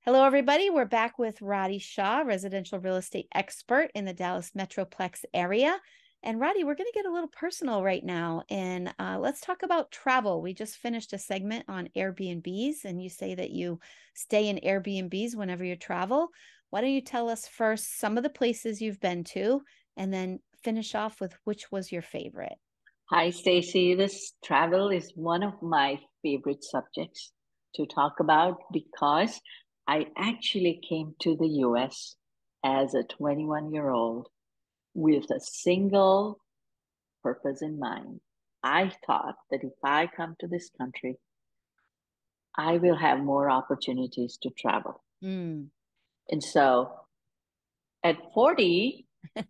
Hello, everybody. We're back with Radhi Shah, residential real estate expert in the Dallas Metroplex area. And Radhi, we're going to get a little personal right now, and let's talk about travel. We just finished a segment on Airbnbs, and you say that you stay in Airbnbs whenever you travel. Why don't you tell us first some of the places you've been to, and then finish off with which was your favorite? Hi, Stacy. This travel is one of my favorite subjects to talk about because I actually came to the US as a 21-year-old with a single purpose in mind. I thought that if I come to this country, I will have more opportunities to travel. Mm. And so at 40,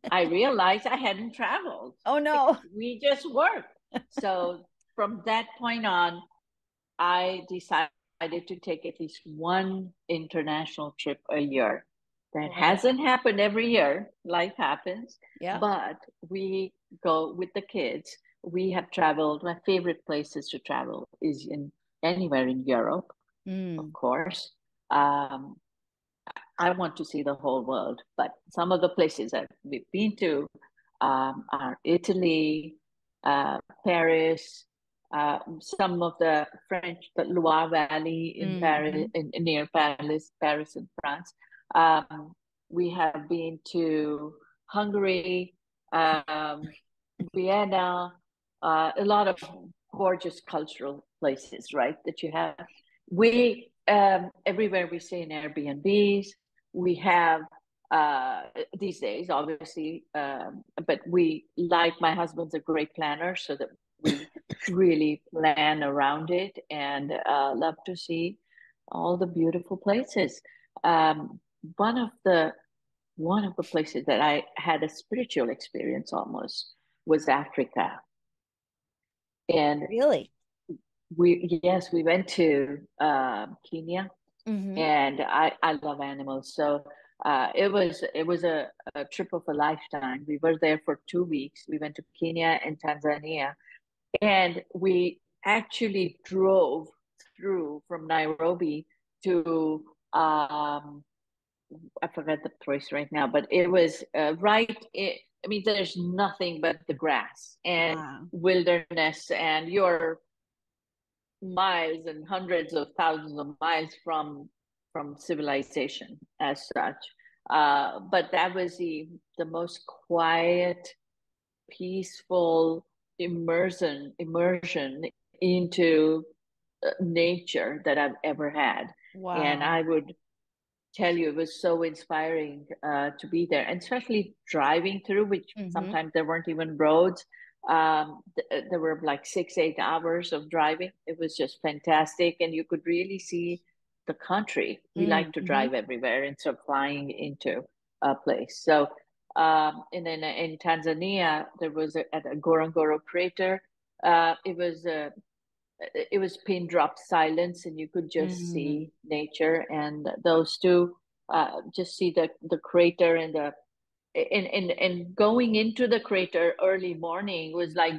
I realized I hadn't traveled Oh, no. because we just worked. So from that point on, I decided to take at least one international trip a year. That Wow. hasn't happened every year. Life happens. Yeah. But we go with the kids. We have traveled. My favorite places to travel is in anywhere in Europe, of Mm. course. Um, I want to see the whole world, but some of the places that we've been to are Italy, Paris, some of the French, the Loire Valley in Paris, Mm-hmm. near Paris in France. Um, we have been to Hungary, um, Vienna, a lot of gorgeous cultural places, right? That you have. We everywhere we stay in Airbnbs. We have uh, these days, obviously, but we like my husband's a great planner, so that we really plan around it and love to see all the beautiful places. Um, one of the one of the places that I had a spiritual experience almost was Africa. And Really? we went to Kenya, Mm-hmm. and I love animals. So it was a trip of a lifetime. We were there for 2 weeks. We went to Kenya and Tanzania, and we actually drove through from Nairobi to I forget the place right now, but it was I mean, there's nothing but the grass and Wow. wilderness, and you're miles and hundreds of thousands of miles from civilization as such. But that was the most quiet, peaceful immersion into nature that I've ever had. And Wow. I would tell you, it was so inspiring to be there, and especially driving through, which Mm-hmm. sometimes there weren't even roads. There were like 6, 8 hours of driving. It was just fantastic, and you could really see the country. We like to Mm-hmm. drive everywhere instead of flying into a place. So, and then in Tanzania, there was at a Gorongoro crater. It was pin drop silence, and you could just Mm. see nature, and those two just see the crater and the and going into the crater early morning was like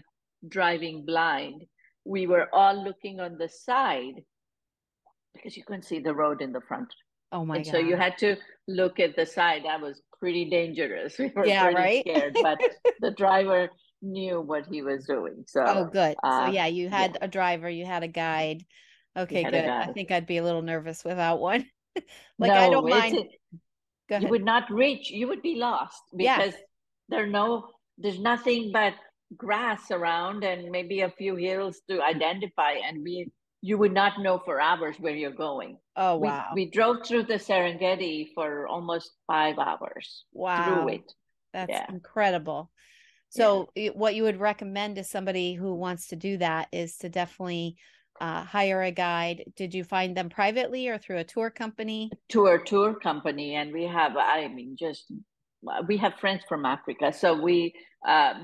driving blind. We were all looking on the side because you couldn't see the road in the front, Oh my and so you gosh. had to look at the side. That was pretty dangerous. We were Yeah, pretty right? scared, but the driver knew what he was doing. Oh, So good. So uh yeah, you yeah, had a driver, you had a guide. we Okay, had a good. I guy. think I'd be a little nervous without one. Like I No, don't mind. Go you ahead. would not reach, you would be lost Yeah. because there's nothing but grass around and maybe a few hills to identify, and you would not know for hours where you're going. Oh, we wow. we drove through the Serengeti for almost 5 hours through Wow. it. That's Yeah, incredible. yeah. So what you would recommend to somebody who wants to do that is to definitely hire a guide. Did you find them privately or through a tour company? Tour company, and we have, I mean, just we have friends from Africa, so we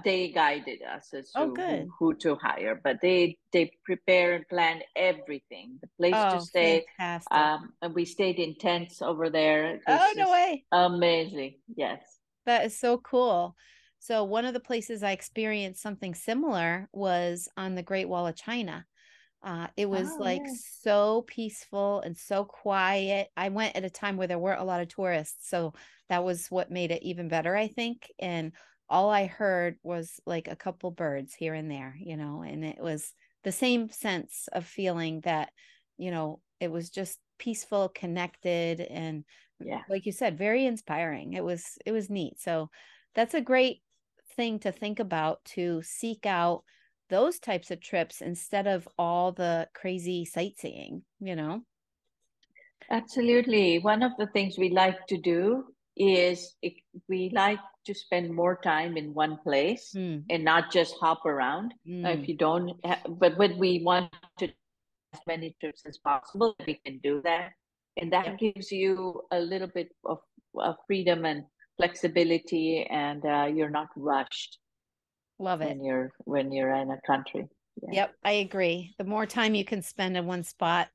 they guided us as Oh, to good. who to hire, but they prepare and plan everything, the place to Oh, stay. fantastic. And we stayed in tents over there. It Oh, was no just way. amazing. Yes. That is so cool. So one of the places I experienced something similar was on the Great Wall of China. It was Oh, like yeah. so peaceful and so quiet. I went at a time where there weren't a lot of tourists, so that was what made it even better, I think. And all I heard was like a couple birds here and there, and it was the same sense of feeling that, it was just peaceful, connected, and Yeah. like you said, very inspiring. It was neat. So that's a great thing to think about, to seek out those types of trips instead of all the crazy sightseeing. Absolutely. One of the things we like to do is we like to spend more time in one place Mm, and not just hop around. If mm, you don't, but when we want to do as many trips as possible, we can do that. And yep. that gives you a little bit of freedom and flexibility, and you're not rushed Love it. when you're in a country. Yeah. Yep, I agree. The more time you can spend in one spot,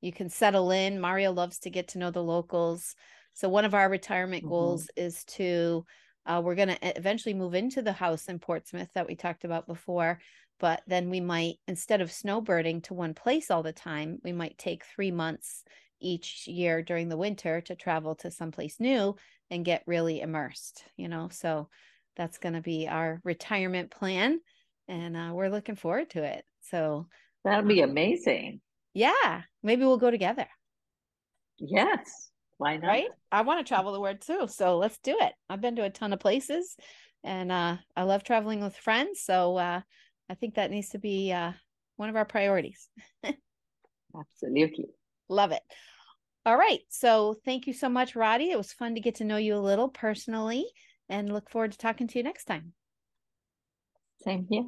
you can settle in. Mario loves to get to know the locals. So one of our retirement Hmm. goals is to we're going to eventually move into the house in Portsmouth that we talked about before, but then we might, instead of snowbirding to one place all the time, we might take 3 months each year during the winter to travel to someplace new and get really immersed. So that's going to be our retirement plan, and we're looking forward to it. So, That'll be amazing. yeah, maybe we'll go together, Yes. Why not? right? I want to travel the world too, so let's do it. I've been to a ton of places, and I love traveling with friends. So, I think that needs to be one of our priorities. Absolutely. Love it. All right. So, thank you so much, Roddy. It was fun to get to know you a little personally, and look forward to talking to you next time. Same here.